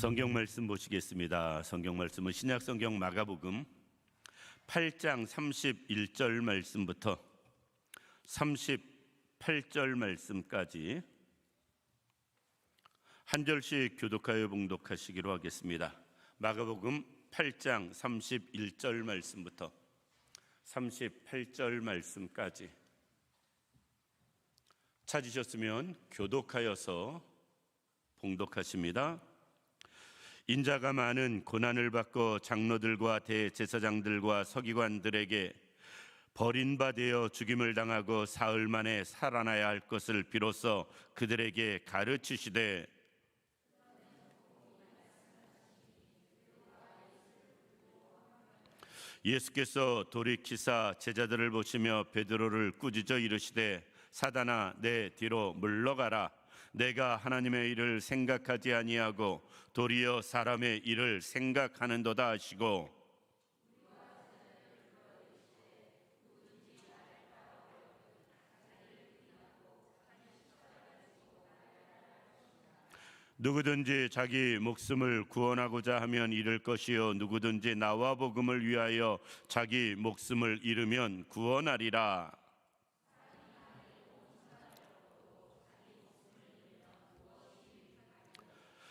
성경 말씀 보시겠습니다. 성경 말씀은 신약 성경 마가복음 8장 31절 말씀부터 38절 말씀까지 한 절씩 교독하여 봉독하시기로 하겠습니다. 마가복음 8장 31절 말씀부터 38절 말씀까지 찾으셨으면 교독하여서 봉독하십니다. 인자가 많은 고난을 받고 장로들과 대제사장들과 서기관들에게 버린 바 되어 죽임을 당하고 사흘 만에 살아나야 할 것을 비로소 그들에게 가르치시되 예수께서 돌이키사 제자들을 보시며 베드로를 꾸짖어 이르시되 사단아 내 뒤로 물러가라. 내가 하나님의 일을 생각하지 아니하고 도리어 사람의 일을 생각하는도다 하시고 누구든지 자기 목숨을 구원하고자 하면 잃을 것이요 누구든지 나와 복음을 위하여 자기 목숨을 잃으면 구원하리라.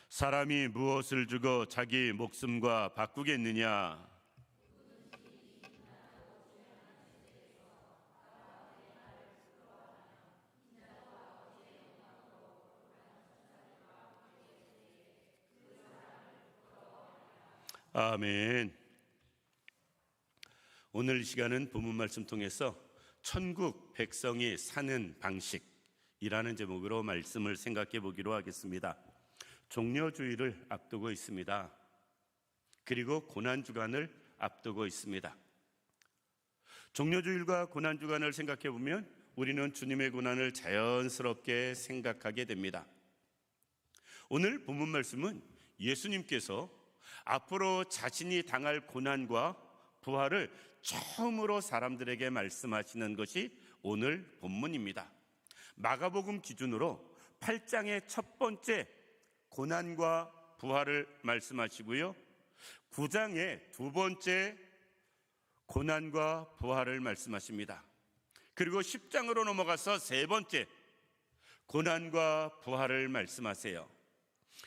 사람이 무엇을 주고 자기 목숨과 바꾸겠느냐? 아멘. 오늘 이 시간은 본문 말씀 통해서 천국 백성이 사는 방식이라는 제목으로 말씀을 생각해 보기로 하겠습니다. 종려주의를 앞두고 있습니다. 그리고 고난주간을 앞두고 있습니다. 종려주일과 고난주간을 생각해 보면 우리는 주님의 고난을 자연스럽게 생각하게 됩니다. 오늘 본문 말씀은 예수님께서 앞으로 자신이 당할 고난과 부활을 처음으로 사람들에게 말씀하시는 것이 오늘 본문입니다. 마가복음 기준으로 8장의 첫 번째 고난과 부활을 말씀하시고요, 9장의 두 번째 고난과 부활을 말씀하십니다. 그리고 10장으로 넘어가서 세 번째 고난과 부활을 말씀하세요.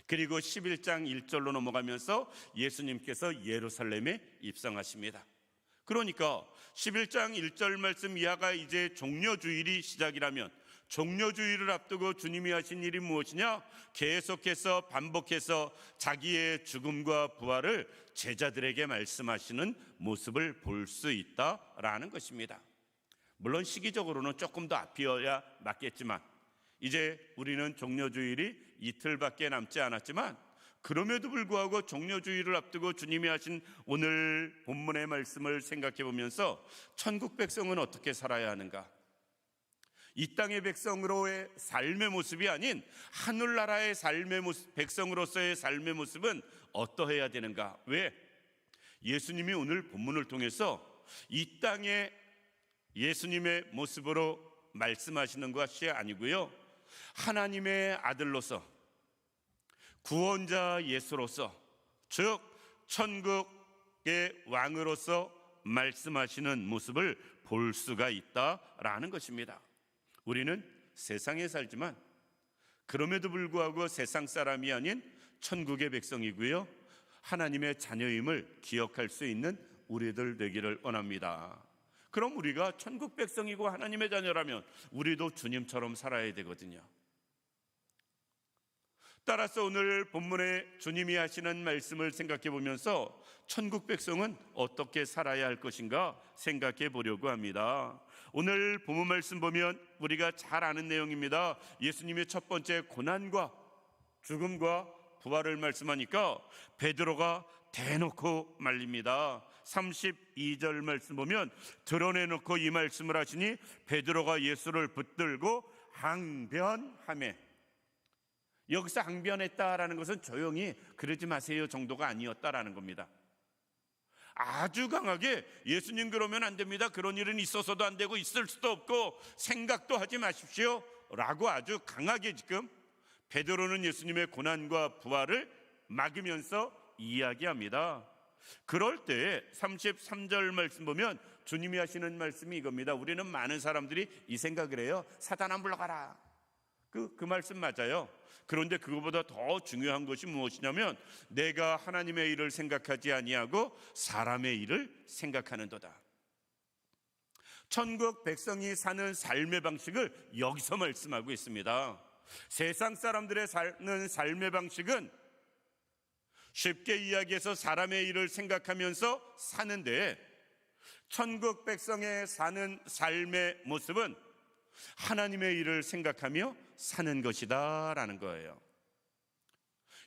그리고 11장 1절로 넘어가면서 예수님께서 예루살렘에 입성하십니다. 그러니까 11장 1절 말씀 이하가 이제 종려주일이 시작이라면 종려주일을 앞두고 주님이 하신 일이 무엇이냐? 계속해서 반복해서 자기의 죽음과 부활을 제자들에게 말씀하시는 모습을 볼 수 있다라는 것입니다. 물론 시기적으로는 조금 더 앞이어야 맞겠지만 이제 우리는 종려주일이 이틀밖에 남지 않았지만 그럼에도 불구하고 종려주일을 앞두고 주님이 하신 오늘 본문의 말씀을 생각해 보면서 천국 백성은 어떻게 살아야 하는가? 이 땅의 백성으로의 삶의 모습이 아닌 하늘나라의 삶의 모습, 백성으로서의 삶의 모습은 어떠해야 되는가? 왜? 예수님이 오늘 본문을 통해서 이 땅의 예수님의 모습으로 말씀하시는 것이 아니고요, 하나님의 아들로서 구원자 예수로서, 즉 천국의 왕으로서 말씀하시는 모습을 볼 수가 있다라는 것입니다. 우리는 세상에 살지만 그럼에도 불구하고 세상 사람이 아닌 천국의 백성이고요, 하나님의 자녀임을 기억할 수 있는 우리들 되기를 원합니다. 그럼 우리가 천국 백성이고 하나님의 자녀라면 우리도 주님처럼 살아야 되거든요. 따라서 오늘 본문에 주님이 하시는 말씀을 생각해 보면서 천국 백성은 어떻게 살아야 할 것인가 생각해 보려고 합니다. 오늘 본문 말씀 보면 우리가 잘 아는 내용입니다. 예수님의 첫 번째 고난과 죽음과 부활을 말씀하니까 베드로가 대놓고 말립니다. 32절 말씀 보면 드러내놓고 이 말씀을 하시니 베드로가 예수를 붙들고 항변하매. 여기서 항변했다라는 것은 조용히 그러지 마세요 정도가 아니었다라는 겁니다. 아주 강하게 예수님 그러면 안 됩니다, 그런 일은 있어서도 안 되고 있을 수도 없고 생각도 하지 마십시오 라고 아주 강하게 지금 베드로는 예수님의 고난과 부활을 막으면서 이야기합니다. 그럴 때 33절 말씀 보면 주님이 하시는 말씀이 이겁니다. 우리는 많은 사람들이 이 생각을 해요. 사단아 물러가라. 그 말씀 맞아요. 그런데 그거보다 더 중요한 것이 무엇이냐면 내가 하나님의 일을 생각하지 아니하고 사람의 일을 생각하는도다. 천국 백성이 사는 삶의 방식을 여기서 말씀하고 있습니다. 세상 사람들의 사는 삶의 방식은 쉽게 이야기해서 사람의 일을 생각하면서 사는데, 천국 백성의 사는 삶의 모습은 하나님의 일을 생각하며 사는 것이다 라는 거예요.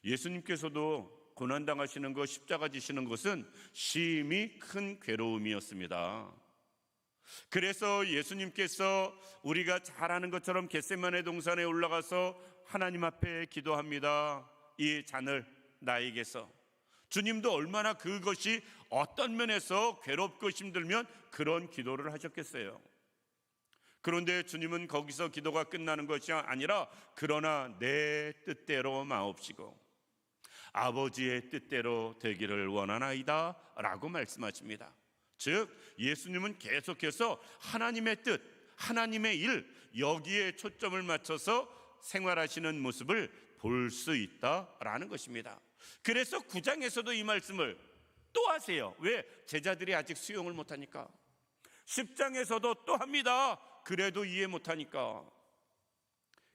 예수님께서도 고난당하시는 것, 십자가 지시는 것은 심히 큰 괴로움이었습니다. 그래서 예수님께서 우리가 잘 아는 것처럼 겟세마네 동산에 올라가서 하나님 앞에 기도합니다. 이 잔을 나에게서. 주님도 얼마나 그것이 어떤 면에서 괴롭고 힘들면 그런 기도를 하셨겠어요. 그런데 주님은 거기서 기도가 끝나는 것이 아니라 그러나 내 뜻대로 마옵시고 아버지의 뜻대로 되기를 원하나이다 라고 말씀하십니다. 즉 예수님은 계속해서 하나님의 뜻, 하나님의 일, 여기에 초점을 맞춰서 생활하시는 모습을 볼 수 있다라는 것입니다. 그래서 9장에서도 이 말씀을 또 하세요. 왜? 제자들이 아직 수용을 못하니까. 10장에서도 또 합니다. 그래도 이해 못하니까.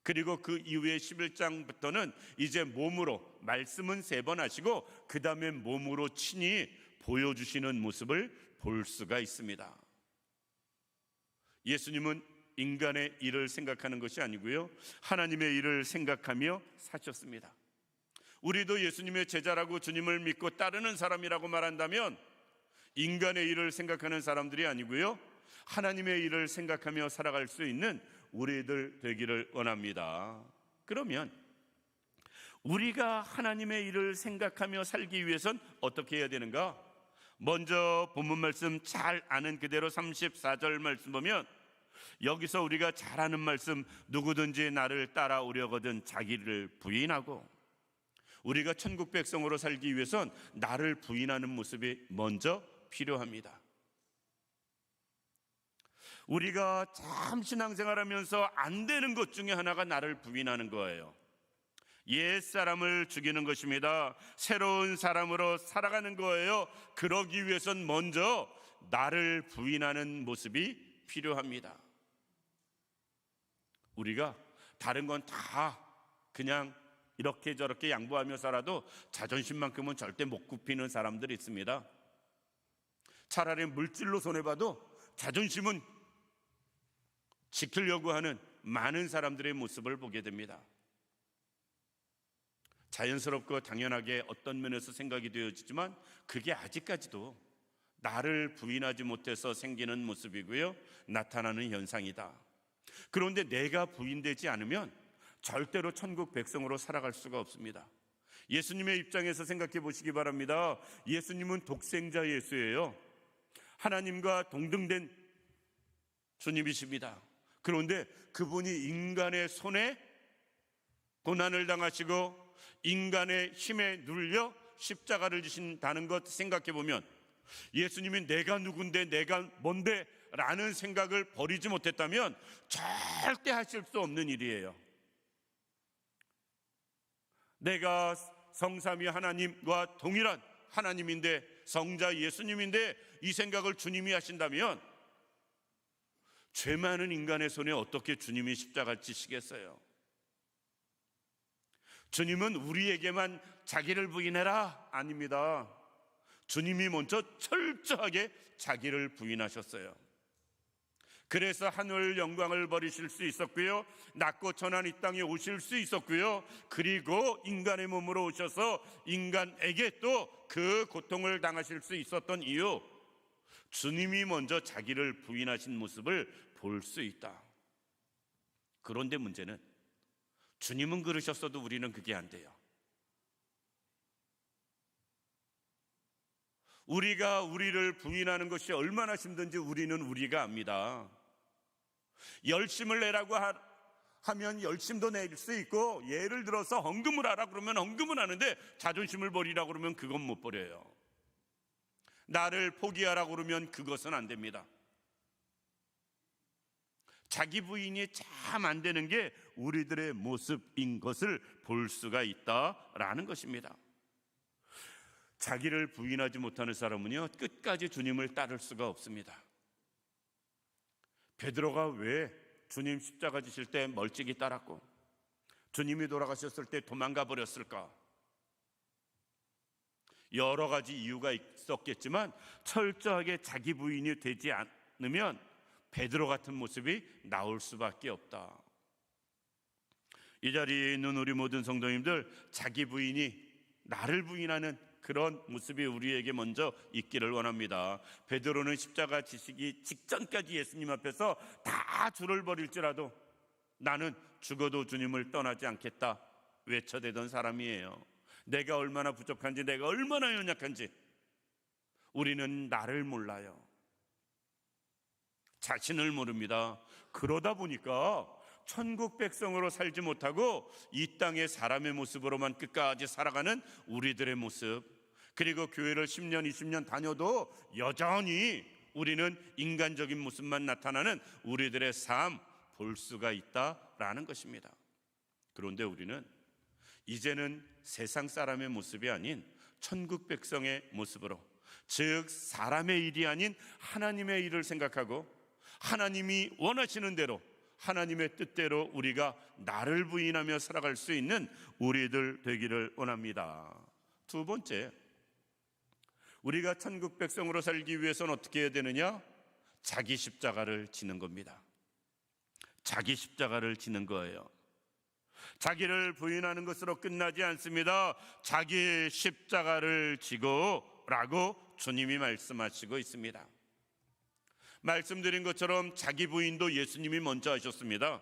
그리고 그 이후에 11장부터는 이제 몸으로, 말씀은 3번 하시고 그 다음에 몸으로 친히 보여주시는 모습을 볼 수가 있습니다. 예수님은 인간의 일을 생각하는 것이 아니고요, 하나님의 일을 생각하며 사셨습니다. 우리도 예수님의 제자라고 주님을 믿고 따르는 사람이라고 말한다면 인간의 일을 생각하는 사람들이 아니고요, 하나님의 일을 생각하며 살아갈 수 있는 우리들 되기를 원합니다. 그러면 우리가 하나님의 일을 생각하며 살기 위해선 어떻게 해야 되는가? 먼저 본문 말씀 잘 아는 그대로 34절 말씀 보면 여기서 우리가 잘 아는 말씀, 누구든지 나를 따라오려거든 자기를 부인하고, 우리가 천국 백성으로 살기 위해선 나를 부인하는 모습이 먼저 필요합니다. 우리가 참 신앙생활하면서 안 되는 것 중에 하나가 나를 부인하는 거예요. 옛사람을 죽이는 것입니다. 새로운 사람으로 살아가는 거예요. 그러기 위해선 먼저 나를 부인하는 모습이 필요합니다. 우리가 다른 건 다 그냥 이렇게 저렇게 양보하며 살아도 자존심만큼은 절대 못 굽히는 사람들이 있습니다. 차라리 물질로 손해봐도 자존심은 지키려고 하는 많은 사람들의 모습을 보게 됩니다. 자연스럽고 당연하게 어떤 면에서 생각이 되어지지만 그게 아직까지도 나를 부인하지 못해서 생기는 모습이고요, 나타나는 현상이다. 그런데 내가 부인되지 않으면 절대로 천국 백성으로 살아갈 수가 없습니다. 예수님의 입장에서 생각해 보시기 바랍니다. 예수님은 독생자 예수예요. 하나님과 동등된 주님이십니다. 그런데 그분이 인간의 손에 고난을 당하시고 인간의 힘에 눌려 십자가를 지신다는 것 생각해 보면 예수님이 내가 누군데 내가 뭔데 라는 생각을 버리지 못했다면 절대 하실 수 없는 일이에요. 내가 성삼위 하나님과 동일한 하나님인데, 성자 예수님인데 이 생각을 주님이 하신다면 죄 많은 인간의 손에 어떻게 주님이 십자가를 지시겠어요? 주님은 우리에게만 자기를 부인해라 아닙니다. 주님이 먼저 철저하게 자기를 부인하셨어요. 그래서 하늘 영광을 버리실 수 있었고요, 낮고 천한 이 땅에 오실 수 있었고요, 그리고 인간의 몸으로 오셔서 인간에게 또 그 고통을 당하실 수 있었던 이유, 주님이 먼저 자기를 부인하신 모습을 볼 수 있다. 그런데 문제는 주님은 그러셨어도 우리는 그게 안 돼요. 우리가 우리를 부인하는 것이 얼마나 힘든지 우리는 우리가 압니다. 열심을 내라고 하면 열심도 낼 수 있고, 예를 들어서 헌금을 하라 그러면 헌금은 하는데 자존심을 버리라 그러면 그건 못 버려요. 나를 포기하라 그러면 그것은 안 됩니다. 자기 부인이 참 안 되는 게 우리들의 모습인 것을 볼 수가 있다라는 것입니다. 자기를 부인하지 못하는 사람은요, 끝까지 주님을 따를 수가 없습니다. 베드로가 왜 주님 십자가 지실 때 멀찍이 따랐고 주님이 돌아가셨을 때 도망가 버렸을까? 여러 가지 이유가 있었겠지만 철저하게 자기 부인이 되지 않으면 베드로 같은 모습이 나올 수밖에 없다. 이 자리에 있는 우리 모든 성도님들, 자기 부인이 나를 부인하는 그런 모습이 우리에게 먼저 있기를 원합니다. 베드로는 십자가 지시기 직전까지 예수님 앞에서 다 줄을 버릴지라도 나는 죽어도 주님을 떠나지 않겠다 외쳐대던 사람이에요. 내가 얼마나 부족한지, 내가 얼마나 연약한지 우리는 나를 몰라요. 자신을 모릅니다. 그러다 보니까 천국 백성으로 살지 못하고 이 땅의 사람의 모습으로만 끝까지 살아가는 우리들의 모습, 그리고 교회를 10년, 20년 다녀도 여전히 우리는 인간적인 모습만 나타나는 우리들의 삶 볼 수가 있다라는 것입니다. 그런데 우리는 이제는 세상 사람의 모습이 아닌 천국 백성의 모습으로, 즉 사람의 일이 아닌 하나님의 일을 생각하고 하나님이 원하시는 대로, 하나님의 뜻대로 우리가 나를 부인하며 살아갈 수 있는 우리들 되기를 원합니다. 두 번째, 우리가 천국 백성으로 살기 위해서는 어떻게 해야 되느냐? 자기 십자가를 지는 겁니다. 자기 십자가를 지는 거예요. 자기를 부인하는 것으로 끝나지 않습니다. 자기 십자가를 지고 라고 주님이 말씀하시고 있습니다. 말씀드린 것처럼 자기 부인도 예수님이 먼저 하셨습니다.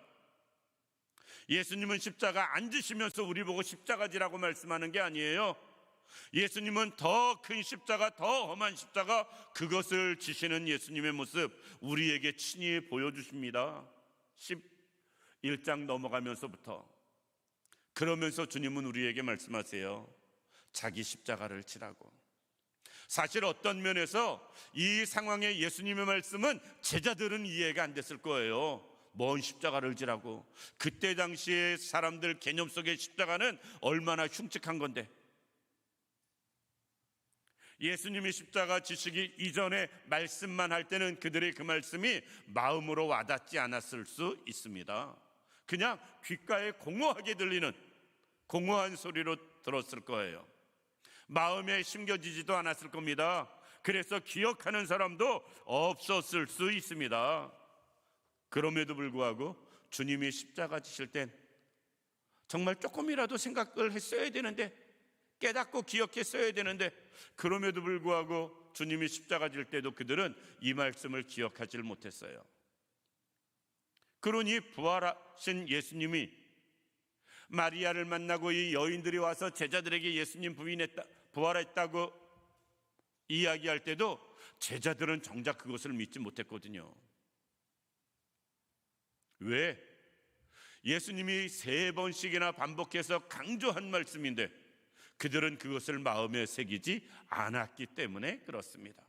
예수님은 십자가 안 지시면서 우리 보고 십자가 지라고 말씀하는 게 아니에요. 예수님은 더 큰 십자가, 더 험한 십자가, 그것을 지시는 예수님의 모습 우리에게 친히 보여주십니다. 11장 넘어가면서부터. 그러면서 주님은 우리에게 말씀하세요. 자기 십자가를 지라고. 사실 어떤 면에서 이 상황에 예수님의 말씀은 제자들은 이해가 안 됐을 거예요. 뭔 십자가를 지라고. 그때 당시에 사람들 개념 속의 십자가는 얼마나 흉측한 건데, 예수님이 십자가 지시기 이전에 말씀만 할 때는 그들의 그 말씀이 마음으로 와닿지 않았을 수 있습니다. 그냥 귓가에 공허하게 들리는 공허한 소리로 들었을 거예요. 마음에 심겨지지도 않았을 겁니다. 그래서 기억하는 사람도 없었을 수 있습니다. 그럼에도 불구하고 주님이 십자가 지실 땐 정말 조금이라도 생각을 했어야 되는데, 깨닫고 기억했어야 되는데, 그럼에도 불구하고 주님이 십자가 질 때도 그들은 이 말씀을 기억하지 못했어요. 그러니 부활하신 예수님이 마리아를 만나고 이 여인들이 와서 제자들에게 예수님 부활했다고 이야기할 때도 제자들은 정작 그것을 믿지 못했거든요. 왜? 예수님이 3번씩이나 반복해서 강조한 말씀인데 그들은 그것을 마음에 새기지 않았기 때문에 그렇습니다.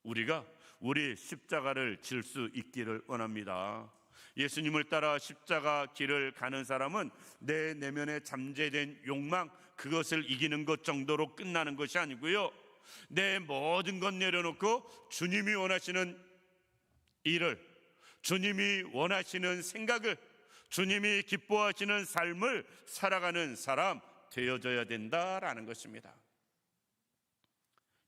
우리가 우리 십자가를 질 수 있기를 원합니다. 예수님을 따라 십자가 길을 가는 사람은 내 내면에 잠재된 욕망, 그것을 이기는 것 정도로 끝나는 것이 아니고요, 내 모든 것 내려놓고 주님이 원하시는 일을, 주님이 원하시는 생각을, 주님이 기뻐하시는 삶을 살아가는 사람 되어져야 된다라는 것입니다.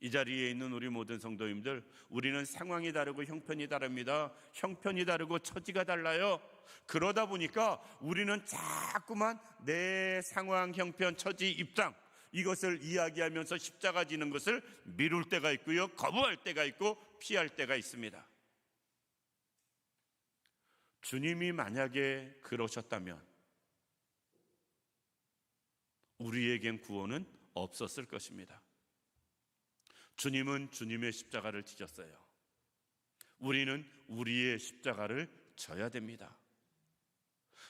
이 자리에 있는 우리 모든 성도님들, 우리는 상황이 다르고 형편이 다릅니다. 형편이 다르고 처지가 달라요. 그러다 보니까 우리는 자꾸만 내 상황, 형편, 처지, 입장, 이것을 이야기하면서 십자가 지는 것을 미룰 때가 있고요, 거부할 때가 있고 피할 때가 있습니다. 주님이 만약에 그러셨다면 우리에겐 구원은 없었을 것입니다. 주님은 주님의 십자가를 지셨어요. 우리는 우리의 십자가를 져야 됩니다.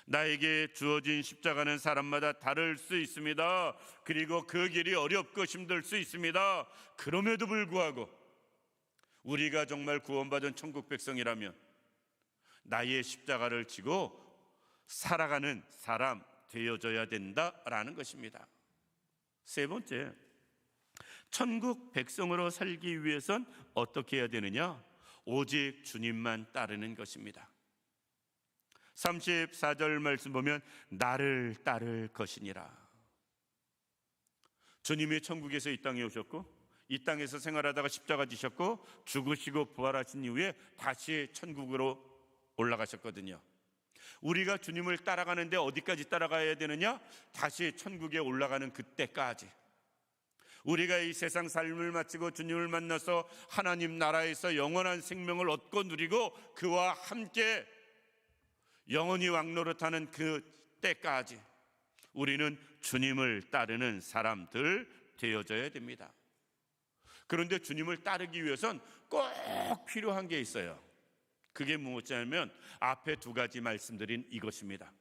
나에게 주어진 십자가는 사람마다 다를 수 있습니다. 그리고 그 길이 어렵고 힘들 수 있습니다. 그럼에도 불구하고 우리가 정말 구원받은 천국 백성이라면 나의 십자가를 지고 살아가는 사람 되어져야 된다라는 것입니다. 세 번째, 천국 백성으로 살기 위해선 어떻게 해야 되느냐? 오직 주님만 따르는 것입니다. 34절 말씀 보면 나를 따를 것이니라. 주님이 천국에서 이 땅에 오셨고 이 땅에서 생활하다가 십자가 지셨고 죽으시고 부활하신 이후에 다시 천국으로 올라가셨거든요. 우리가 주님을 따라가는데 어디까지 따라가야 되느냐? 다시 천국에 올라가는 그때까지. 우리가 이 세상 삶을 마치고 주님을 만나서 하나님 나라에서 영원한 생명을 얻고 누리고 그와 함께 영원히 왕노릇하는 그 때까지 우리는 주님을 따르는 사람들 되어져야 됩니다. 그런데 주님을 따르기 위해선 꼭 필요한 게 있어요. 그게 무엇이냐면 앞에 두 가지 말씀드린 이것입니다.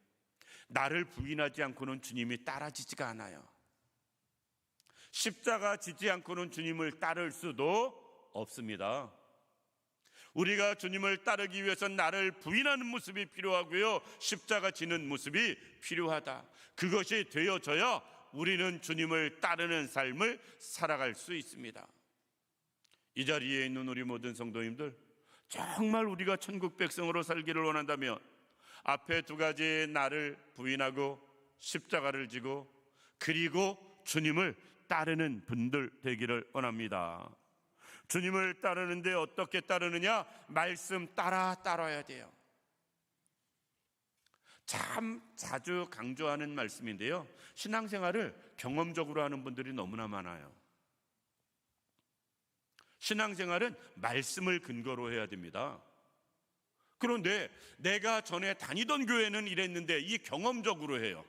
나를 부인하지 않고는 주님이 따라지지가 않아요. 십자가 지지 않고는 주님을 따를 수도 없습니다. 우리가 주님을 따르기 위해서는 나를 부인하는 모습이 필요하고요, 십자가 지는 모습이 필요하다. 그것이 되어져야 우리는 주님을 따르는 삶을 살아갈 수 있습니다. 이 자리에 있는 우리 모든 성도님들, 정말 우리가 천국 백성으로 살기를 원한다면 앞에 두 가지의 나를 부인하고 십자가를 지고 그리고 주님을 따르는 분들 되기를 원합니다. 주님을 따르는데 어떻게 따르느냐? 말씀 따라야 돼요. 참 자주 강조하는 말씀인데요, 신앙생활을 경험적으로 하는 분들이 너무나 많아요. 신앙생활은 말씀을 근거로 해야 됩니다. 그런데 내가 전에 다니던 교회는 이랬는데 이 경험적으로 해요.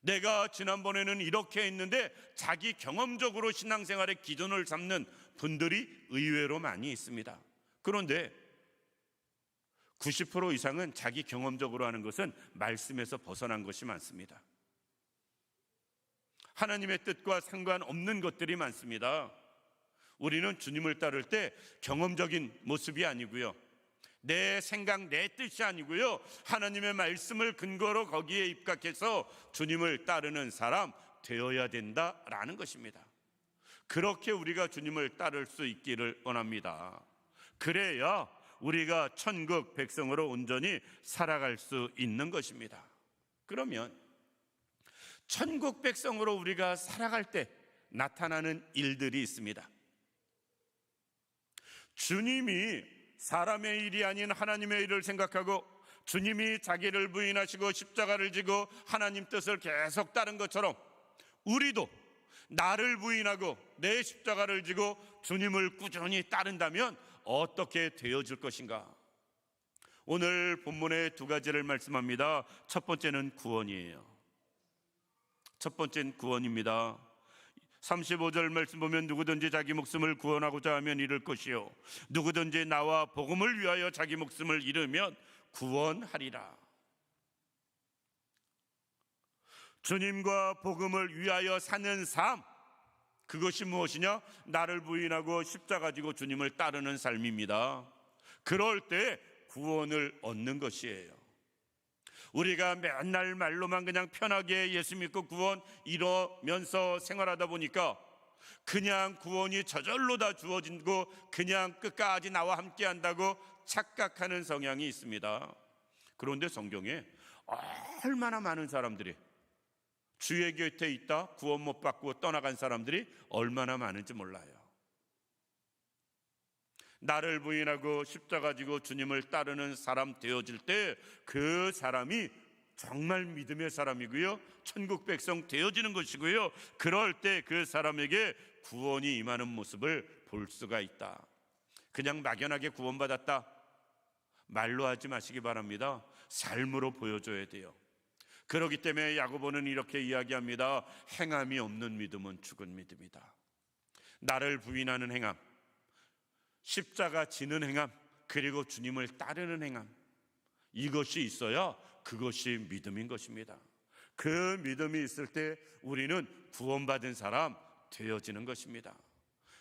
내가 지난번에는 이렇게 했는데 자기 경험적으로 신앙생활의 기준을 삼는 분들이 의외로 많이 있습니다. 그런데 90% 이상은 자기 경험적으로 하는 것은 말씀에서 벗어난 것이 많습니다. 하나님의 뜻과 상관없는 것들이 많습니다. 우리는 주님을 따를 때 경험적인 모습이 아니고요, 내 생각, 내 뜻이 아니고요, 하나님의 말씀을 근거로 거기에 입각해서 주님을 따르는 사람 되어야 된다라는 것입니다. 그렇게 우리가 주님을 따를 수 있기를 원합니다. 그래야 우리가 천국 백성으로 온전히 살아갈 수 있는 것입니다. 그러면 천국 백성으로 우리가 살아갈 때 나타나는 일들이 있습니다. 주님이 사람의 일이 아닌 하나님의 일을 생각하고 주님이 자기를 부인하시고 십자가를 지고 하나님 뜻을 계속 따른 것처럼 우리도 나를 부인하고 내 십자가를 지고 주님을 꾸준히 따른다면 어떻게 되어질 것인가? 오늘 본문의 두 가지를 말씀합니다. 첫 번째는 구원이에요. 첫 번째는 구원입니다. 35절 말씀 보면 누구든지 자기 목숨을 구원하고자 하면 잃을 것이요 누구든지 나와 복음을 위하여 자기 목숨을 잃으면 구원하리라. 주님과 복음을 위하여 사는 삶, 그것이 무엇이냐? 나를 부인하고 십자가 지고 주님을 따르는 삶입니다. 그럴 때 구원을 얻는 것이에요. 우리가 맨날 말로만 그냥 편하게 예수 믿고 구원 이러면서 생활하다 보니까 그냥 구원이 저절로 다 주어지고 그냥 끝까지 나와 함께 한다고 착각하는 성향이 있습니다. 그런데 성경에 얼마나 많은 사람들이 주의 곁에 있다 구원 못 받고 떠나간 사람들이 얼마나 많은지 몰라요. 나를 부인하고 십자가 지고 주님을 따르는 사람 되어질 때 그 사람이 정말 믿음의 사람이고요, 천국 백성 되어지는 것이고요, 그럴 때 그 사람에게 구원이 임하는 모습을 볼 수가 있다. 그냥 막연하게 구원받았다 말로 하지 마시기 바랍니다. 삶으로 보여줘야 돼요. 그렇기 때문에 야고보는 이렇게 이야기합니다. 행함이 없는 믿음은 죽은 믿음이다. 나를 부인하는 행함, 십자가 지는 행함, 그리고 주님을 따르는 행함, 이것이 있어야 그것이 믿음인 것입니다. 그 믿음이 있을 때 우리는 구원받은 사람 되어지는 것입니다.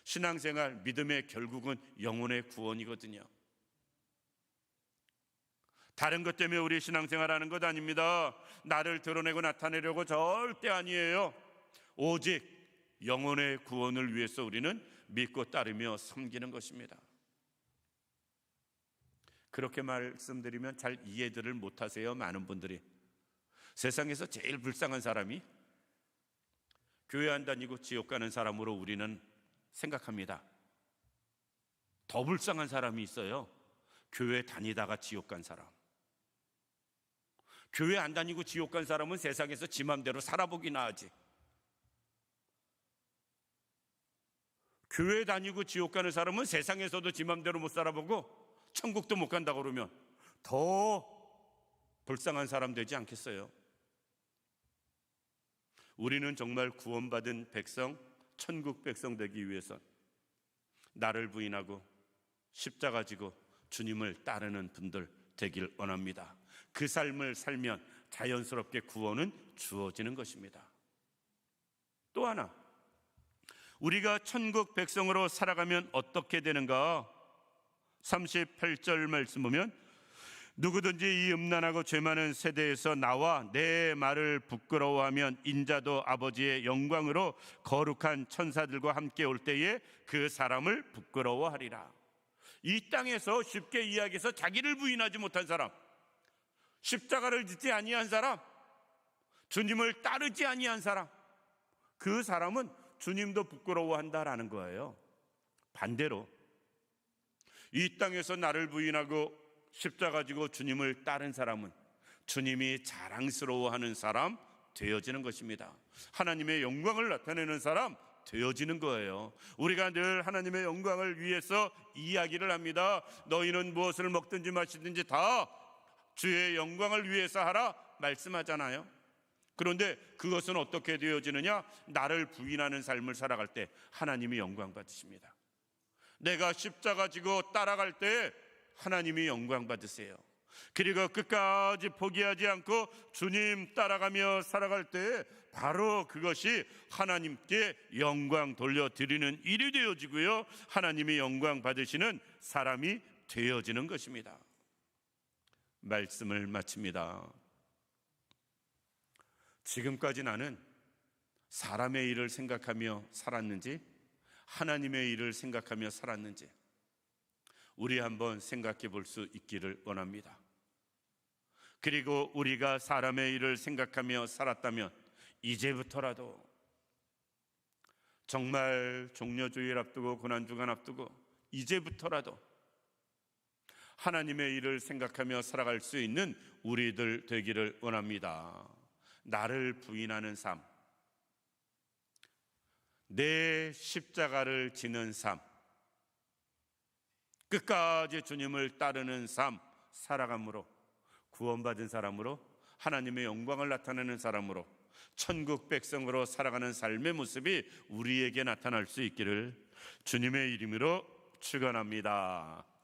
신앙생활, 믿음의 결국은 영혼의 구원이거든요. 다른 것 때문에 우리 신앙생활하는 것 아닙니다. 나를 드러내고 나타내려고 절대 아니에요. 오직 영혼의 구원을 위해서 우리는 믿고 따르며 섬기는 것입니다. 그렇게 말씀드리면 잘 이해들을 못하세요. 많은 분들이. 세상에서 제일 불쌍한 사람이 교회 안 다니고 지옥 가는 사람으로 우리는 생각합니다. 더 불쌍한 사람이 있어요. 교회 다니다가 지옥 간 사람. 교회 안 다니고 지옥 간 사람은 세상에서 지 맘대로 살아보기나 하지. 교회 다니고 지옥 가는 사람은 세상에서도 지 맘대로 못 살아보고 천국도 못 간다고 그러면 더 불쌍한 사람 되지 않겠어요? 우리는 정말 구원받은 백성, 천국 백성 되기 위해선 나를 부인하고 십자가 지고 주님을 따르는 분들 되길 원합니다. 그 삶을 살면 자연스럽게 구원은 주어지는 것입니다. 또 하나, 우리가 천국 백성으로 살아가면 어떻게 되는가? 38절 말씀 보면 누구든지 이 음란하고 죄 많은 세대에서 나와 내 말을 부끄러워하면 인자도 아버지의 영광으로 거룩한 천사들과 함께 올 때에 그 사람을 부끄러워하리라. 이 땅에서 쉽게 이야기해서 자기를 부인하지 못한 사람, 십자가를 짓지 아니한 사람, 주님을 따르지 아니한 사람, 그 사람은 주님도 부끄러워한다라는 거예요. 반대로 이 땅에서 나를 부인하고 십자가 지고 주님을 따른 사람은 주님이 자랑스러워하는 사람 되어지는 것입니다. 하나님의 영광을 나타내는 사람 되어지는 거예요. 우리가 늘 하나님의 영광을 위해서 이야기를 합니다. 너희는 무엇을 먹든지 마시든지 다 주의 영광을 위해서 하라 말씀하잖아요. 그런데 그것은 어떻게 되어지느냐? 나를 부인하는 삶을 살아갈 때 하나님이 영광 받으십니다. 내가 십자가 지고 따라갈 때 하나님이 영광 받으세요. 그리고 끝까지 포기하지 않고 주님 따라가며 살아갈 때 바로 그것이 하나님께 영광 돌려드리는 일이 되어지고요, 하나님이 영광 받으시는 사람이 되어지는 것입니다. 말씀을 마칩니다. 지금까지 나는 사람의 일을 생각하며 살았는지 하나님의 일을 생각하며 살았는지 우리 한번 생각해 볼 수 있기를 원합니다. 그리고 우리가 사람의 일을 생각하며 살았다면 이제부터라도 정말 종려주일 앞두고 고난주간 앞두고 이제부터라도 하나님의 일을 생각하며 살아갈 수 있는 우리들 되기를 원합니다. 나를 부인하는 삶, 내 십자가를 지는 삶, 끝까지 주님을 따르는 삶 살아감으로 구원받은 사람으로 하나님의 영광을 나타내는 사람으로 천국 백성으로 살아가는 삶의 모습이 우리에게 나타날 수 있기를 주님의 이름으로 축원합니다.